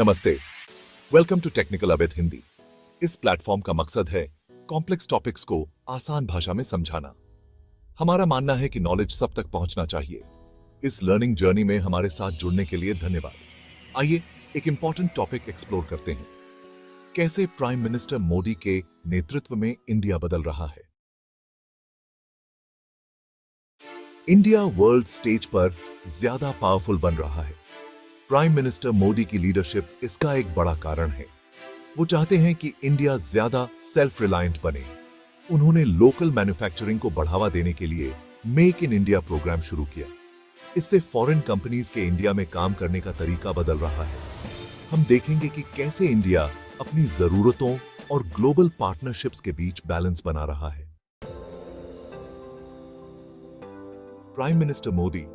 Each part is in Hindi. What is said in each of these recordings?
नमस्ते, वेलकम टू टेक्निकल अविद हिंदी। इस प्लेटफॉर्म का मकसद है कॉम्प्लेक्स टॉपिक्स को आसान भाषा में समझाना। हमारा मानना है कि नॉलेज सब तक पहुंचना चाहिए। इस लर्निंग जर्नी में हमारे साथ जुड़ने के लिए धन्यवाद। आइए एक इंपॉर्टेंट टॉपिक एक्सप्लोर करते हैं। कैसे प्राइम मिनिस्टर मोदी के नेतृत्व में इंडिया बदल रहा है। इंडिया वर्ल्ड स्टेज पर ज्यादा पावरफुल बन रहा है। प्राइम मिनिस्टर मोदी की लीडरशिप इसका एक बड़ा कारण है। वो चाहते हैं कि इंडिया ज्यादा सेल्फ रिलायंट बने। उन्होंने लोकल मैन्युफैक्चरिंग को बढ़ावा देने के लिए मेक इन इंडिया प्रोग्राम शुरू किया। इससे फॉरेन कंपनीज के इंडिया में काम करने का तरीका बदल रहा है। हम देखेंगे कि कैसे इंडिया अपनी जरूरतों और ग्लोबल पार्टनरशिप्स के बीच बैलेंस बना रहा है। प्राइम मिनिस्टर मोदी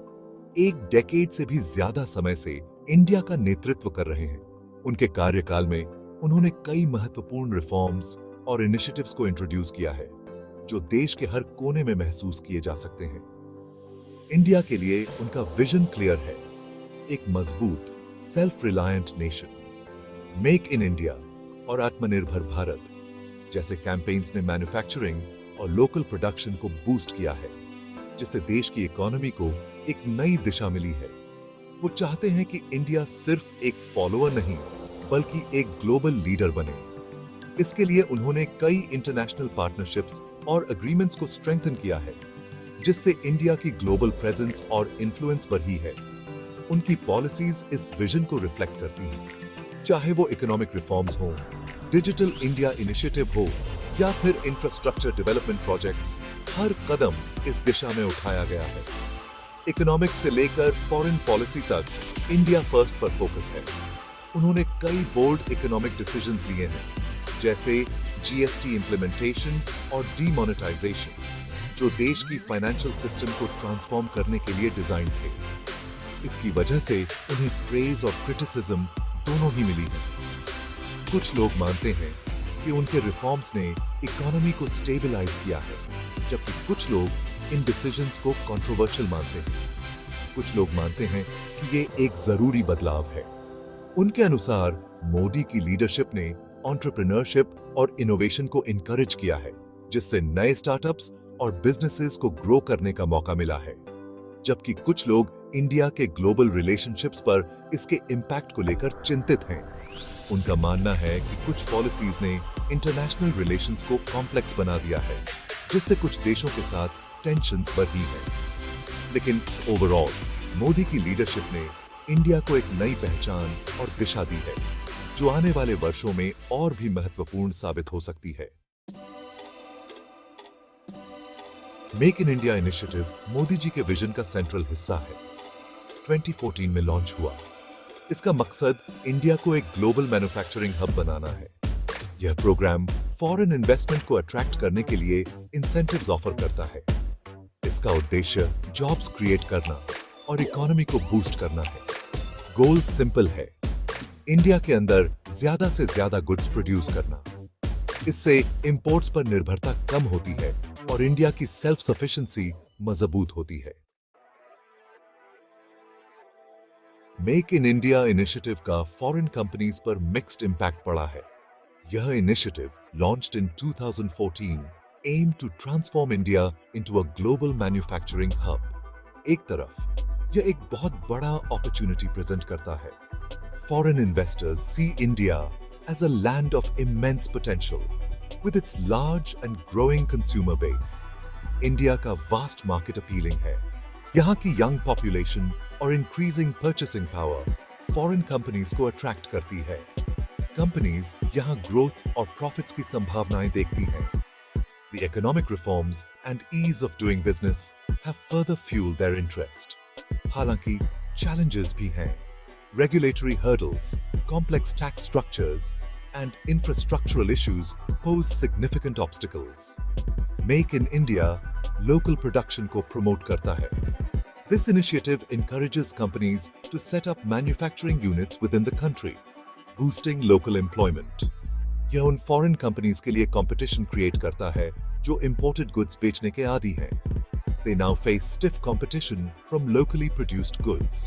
एक डेकेड से भी ज्यादा समय से इंडिया का नेतृत्व कर रहे हैं। उनके कार्यकाल में उन्होंने कई महत्वपूर्ण रिफॉर्म्स और इनिशिएटिव्स को इंट्रोड्यूस किया है, जो देश के हर कोने में महसूस किए जा सकते हैं। इंडिया के लिए उनका विजन क्लियर है, एक मजबूत self reliant nation. Make in India और आत्मनिर्भर भारत जैसे कैंपेन्स ने मैन्युफैक्चरिंग और लोकल प्रोडक्शन को बूस्ट किया है, जिससे देश की इकोनॉमी को एक नई दिशा मिली है। वो चाहते हैं कि इंडिया सिर्फ एक फॉलोअर नहीं, बल्कि एक ग्लोबल लीडर बने। इसके लिए उन्होंने कई इंटरनेशनल पार्टनरशिप्स और एग्रीमेंट्स को स्ट्रेंथन किया है, जिससे इंडिया की ग्लोबल प्रेजेंस और इन्फ्लुएंस बढ़ी है। उनकी पॉलिसीज इस विजन को रिफ्लेक्ट करती हैं। चाहे वो इकोनॉमिक रिफॉर्म्स हो, डिजिटल इंडिया इनिशिएटिव हो या फिर इंफ्रास्ट्रक्चर डेवलपमेंट प्रोजेक्ट्स, हर कदम इस दिशा में उठाया गया है। इकोनॉमिक्स से लेकर फॉरेन पॉलिसी तक इंडिया फर्स्ट पर फोकस है। उन्होंने कई बोल्ड इकोनॉमिक डिसीजंस लिए हैं, जैसे जीएसटी इंप्लीमेंटेशन और डीमोनेटाइजेशन, जो देश की फाइनेंशियल सिस्टम को ट्रांसफॉर्म करने के लिए डिजाइन थे। इसकी वजह से उन्हें प्रेज और क्रिटिसिज्म दोनों ही मिली है। कुछ लोग मानते हैं कि उनके रिफॉर्म्स ने इकोनॉमी को स्टेबलाइज किया है, जबकि कुछ लोग इन डिसीजंस को कंट्रोवर्शियल मानते हैं। कुछ लोग मानते हैं कि ये एक जरूरी बदलाव है। उनके अनुसार मोदी की लीडरशिप ने एंटरप्रेन्योरशिप और इनोवेशन को इनकरेज किया है, जिससे नए स्टार्टअप्स और बिजनेसेस को ग्रो करने का मौका मिला है। जबकि कुछ लोग इंडिया के ग्लोबल रिलेशनशिप्स पर इसके इम्पैक्ट को लेकर चिंतित हैं। उनका मानना है कि कुछ पॉलिसीज ने इंटरनेशनल रिलेशंस को कॉम्प्लेक्स बना दिया है, जिससे कुछ देशों के साथ टेंशन्स बढ़ी हैं। लेकिन ओवरऑल मोदी की लीडरशिप ने इंडिया को एक नई पहचान और दिशा दी है, जो आने वाले वर्षों में और भी महत्वपूर्ण साबित हो सकती है। Make in India initiative Modi ji के विजन का सेंट्रल हिस्सा है। 2014 में लॉन्च हुआ। इसका मकसद इंडिया को एक ग्लोबल मैन्युफैक्चरिंग हब बनाना है। यह प्रोग्राम फॉरेन इन्वेस्टमेंट को अट्रैक्ट करने के लिए इंसेंटिव्स ऑफर करता है। इसका उद्देश्य जॉब्स क्रिएट करना और इकोनॉमी को बूस्ट करना है। गोल सिंपल है, इंडिया के अंदर ज्यादा से ज्यादा गुड्स प्रोड्यूस करना। इससे इंपोर्ट्स पर निर्भरता कम होती है और इंडिया की सेल्फ सफिशिएंसी मजबूत होती है। मेक इन इंडिया इनिशिएटिव का फॉरेन कंपनीज पर मिक्स्ड इंपैक्ट पड़ा है। यह initiative launched in 2014 aim to transform India into a global manufacturing hub. एक तरफ यह एक बहुत बड़ा अपॉर्चुनिटी प्रेजेंट करता है। Foreign investors see India as a land of immense potential with its large and growing consumer base. India का वास्ट मार्केट अपीलिंग है। यहाँ की यंग पॉपुलेशन और increasing purchasing power foreign companies को अट्रैक्ट करती है। कंपनीज यहाँ ग्रोथ और प्रॉफिट्स की संभावनाएं देखती हैं। The economic reforms and ease of doing business have further fueled their interest. हालांकि challenges भी हैं। Regulatory hurdles, complex tax structures, and infrastructural issues pose significant obstacles. Make in India local production को promote करता है। This initiative encourages companies to set up manufacturing units within the country, boosting local employment. यह उन फॉरेन कंपनीज के लिए कंपटीशन क्रिएट करता है जो इंपोर्टेड गुड्स बेचने के आदी हैं। They now face stiff competition from locally produced goods.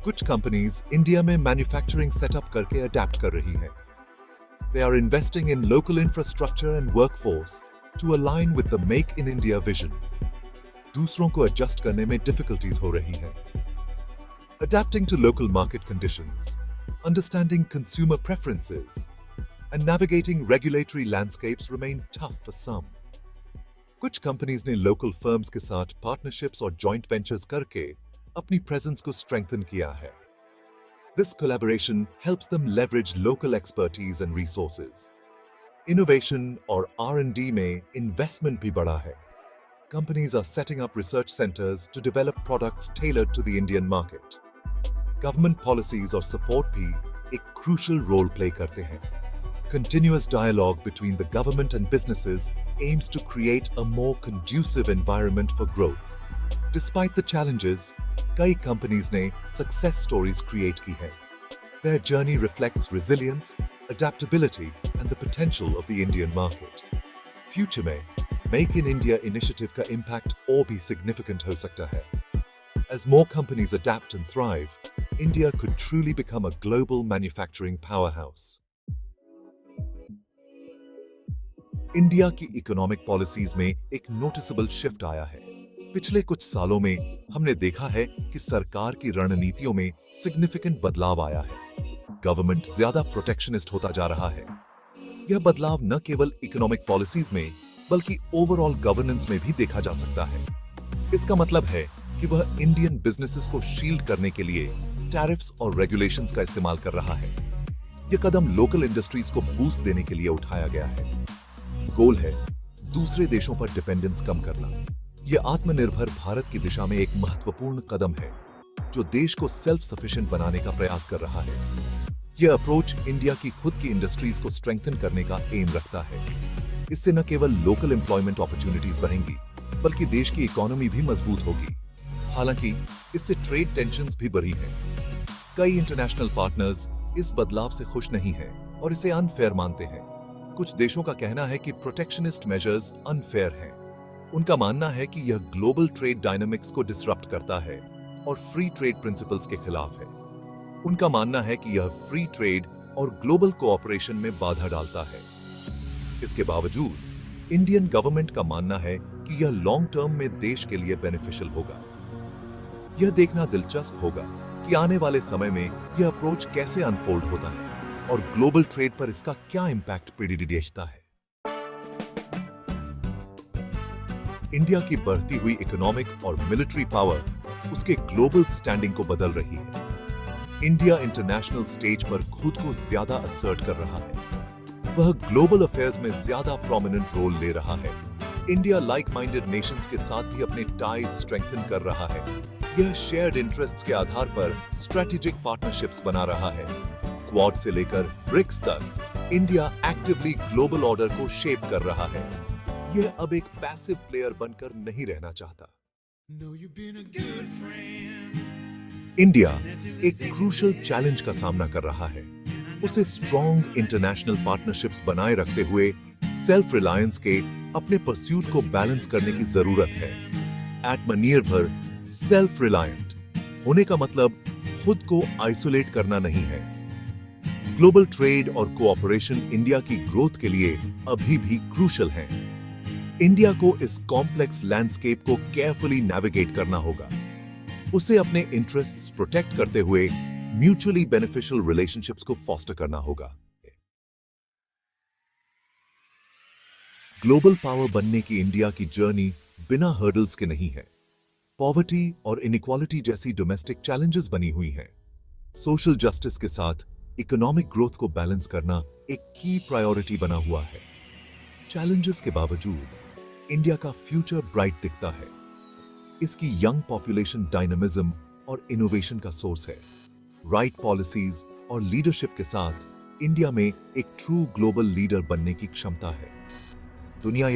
कुछ कंपनीज इंडिया में मैन्युफैक्चरिंग सेटअप करके अडेप्ट कर रही हैं। They are investing in local infrastructure and workforce to align with the Make in India vision. दूसरों को एडजस्ट करने में डिफिकल्टीज हो रही हैं। Adapting to local market conditions, understanding consumer preferences, and navigating regulatory landscapes remain tough for some. कुछ कंपनीज ने लोकल फर्म्स के साथ पार्टनरशिप्स और जॉइंट वेंचर्स करके अपनी प्रेजेंस को स्ट्रेंथन किया है। This collaboration helps them leverage local expertise and resources. Innovation और R&D में investment भी बढ़ा है। Companies are setting up research centers to develop products tailored to the Indian market. Government policies और support भी एक crucial role play करते हैं। Continuous dialogue between the government and businesses aims to create a more conducive environment for growth. Despite the challenges, कई companies ने success stories create की हैं। Their journey reflects resilience, adaptability, and the potential of the Indian market. Future में Make in India initiative का impact और भी significant हो सकता है। As more companies adapt and thrive, India could truly become a global manufacturing powerhouse. India की इकोनॉमिक पॉलिसीज में एक नोटिसेबल शिफ्ट आया है। पिछले कुछ सालों में हमने देखा है कि सरकार की रणनीतियों में सिग्निफिकेंट बदलाव आया है। गवर्नमेंट ज्यादा प्रोटेक्शनिस्ट होता जा रहा है। यह बदलाव न केवल इकोनॉमिक पॉलिसीज में बल्कि ओवरऑल गवर्नेंस में भी देखा जा सकता है। इसका मतलब है कि वह इंडियन बिजनेसेस को शील्ड करने के लिए टैरिफ्स और रेगुलेशंस का इस्तेमाल कर रहा है। यह कदम लोकल इंडस्ट्रीज को बूस्ट देने के लिए उठाया गया है। गोल है दूसरे देशों पर डिपेंडेंस कम करना। यह आत्मनिर्भर भारत की दिशा में एक महत्वपूर्ण कदम है जो देश को सेल्फ सफिशिएंट बनाने का प्रयास कर रहा है। यह अप्रोच इंडिया की खुद की इंडस्ट्रीज को स्ट्रेंथन करने का एम रखता है। इससे न केवल लोकल एम्प्लॉयमेंट अपॉर्चुनिटीज बढ़ेंगी बल्कि देश की इकोनॉमी भी मजबूत होगी। हालांकि इससे ट्रेड टेंशंस भी बढ़ी हैं। कई इंटरनेशनल पार्टनर्स इस बदलाव से खुश नहीं हैं और इसे अनफेयर मानते हैं। कुछ देशों का कहना है कि प्रोटेक्शनिस्ट मेजर्स अनफेयर हैं। उनका मानना है कि यह ग्लोबल ट्रेड डायनामिक्स को डिसरप्ट करता है और फ्री ट्रेड प्रिंसिपल्स के खिलाफ है। उनका मानना है कि यह फ्री ट्रेड और ग्लोबल कोऑपरेशन में बाधा डालता है। इसके बावजूद इंडियन गवर्नमेंट का मानना है कि यह लॉन्ग टर्म में देश के लिए बेनिफिशियल होगा। यह देखना दिलचस्प होगा कि आने वाले समय में यह अप्रोच कैसे अनफोल्ड होता है और ग्लोबल ट्रेड पर इसका क्या इंपैक्ट प्रेडिक्ट है। इंडिया की बढ़ती हुई इकोनॉमिक और मिलिट्री पावर उसके ग्लोबल स्टैंडिंग को बदल रही है। इंडिया इंटरनेशनल स्टेज पर खुद को ज्यादा असर्ट कर रहा है। वह ग्लोबल अफेयर्स में ज्यादा प्रोमिनेंट रोल ले रहा है। इंडिया लाइक माइंडेड नेशंस के साथ भी अपने टाइज स्ट्रेंथन कर रहा है। यह शेयर्ड इंटरेस्ट्स के आधार पर स्ट्रेटेजिक पार्टनरशिप्स बना रहा है। क्वाड से लेकर ब्रिक्स तक इंडिया एक्टिवली ग्लोबल ऑर्डर को शेप कर रहा है। यह अब एक पैसिव प्लेयर बनकर नहीं रहना चाहता। इंडिया एक क्रूशियल चैलेंज का सामना कर रहा है। उसे स्ट्रॉन्ग इंटरनेशनल पार्टनरशिप्स बनाए रखते हुए सेल्फ रिलायंस के अपने परस्यूट को बैलेंस करने की जरूरत है। आत्मनिर्भर सेल्फ रिलायंट होने का मतलब खुद को आइसोलेट करना नहीं है। ग्लोबल ट्रेड और कोऑपरेशन इंडिया की ग्रोथ के लिए अभी भी क्रूशियल है। इंडिया को इस कॉम्प्लेक्स लैंडस्केप को केयरफुली नेविगेट करना होगा। उसे अपने इंटरेस्ट्स प्रोटेक्ट करते हुए म्यूचुअली बेनिफिशियल रिलेशनशिप्स को फॉस्टर करना होगा। ग्लोबल पावर बनने की इंडिया की जर्नी बिना हर्डल्स के नहीं है। पॉवर्टी और इनइक्वालिटी जैसी डोमेस्टिक चैलेंजेस बनी हुई हैं। सोशल जस्टिस के साथ इकोनॉमिक ग्रोथ को बैलेंस करना एक की प्रायोरिटी बना हुआ है। चैलेंजेस के बावजूद इंडिया का फ्यूचर ब्राइट दिखता है। इसकी यंग पॉपुलेशन डायनामिज्म और इनोवेशन का सोर्स है। राइट पॉलिसीज और लीडरशिप के साथ इंडिया में एक ट्रू ग्लोबल लीडर बनने की क्षमता है। दुनिया